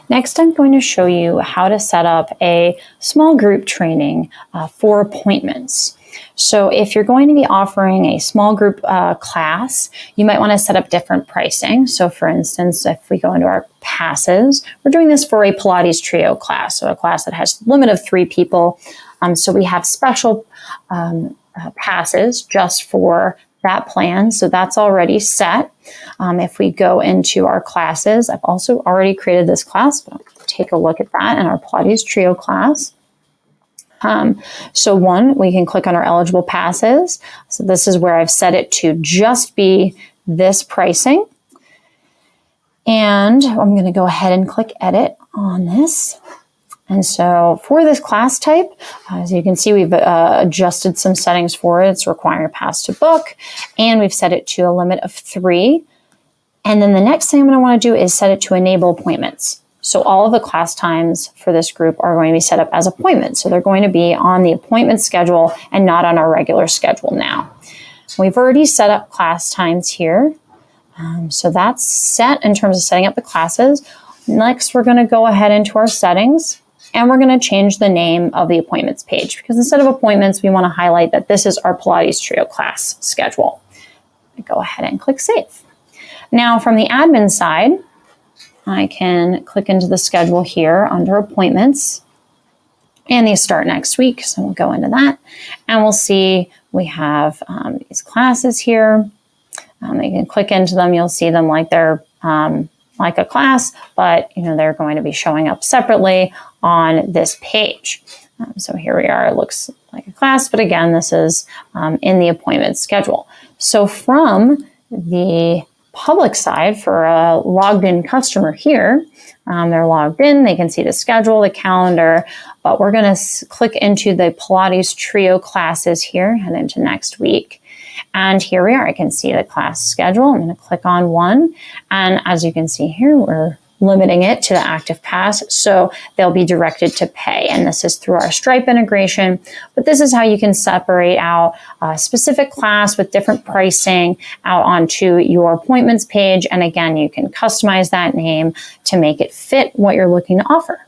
Next, I'm going to show you how to set up a small group training for appointments. So if you're going to be offering a small group class, you might want to set up different pricing. So for instance, if we go into our passes, we're doing this for a Pilates Trio class, so a class that has a limit of 3 people. So we have special passes just for that plan. So that's already set. If we go into our classes, I've also already created this class, but I'll take a look at that in our Pilates Trio class. So we can click on our eligible passes. So this is where I've set it to just be this pricing. And I'm going to go ahead and click edit on this. And so for this class type, as you can see, we've adjusted some settings for it. It's requiring a pass to book, and we've set it to a limit of 3. And then the next thing I'm going to want to do is set it to enable appointments. So all of the class times for this group are going to be set up as appointments. So they're going to be on the appointment schedule and not on our regular schedule now. We've already set up class times here. So that's set in terms of setting up the classes. Next, we're going to go ahead into our settings, and we're going to change the name of the appointments page, because instead of appointments, we want to highlight that this is our Pilates Trio class schedule. Go ahead and click save. Now from the admin side, I can click into the schedule here under appointments, and these start next week. So we'll go into that, and we'll see we have these classes here. You can click into them. You'll see them like they're like a class, but they're going to be showing up separately on this page. So here we are. It looks like a class, but again, this is in the appointment schedule. So from the public side, for a logged in customer here, they're logged in, they can see the schedule, the calendar, but we're going to click into the Pilates Trio classes here, head into next week. And here we are. I can see the class schedule. I'm going to click on one. And as you can see here, we're limiting it to the active pass. So they'll be directed to pay. And this is through our Stripe integration. But this is how you can separate out a specific class with different pricing out onto your appointments page. And again, you can customize that name to make it fit what you're looking to offer.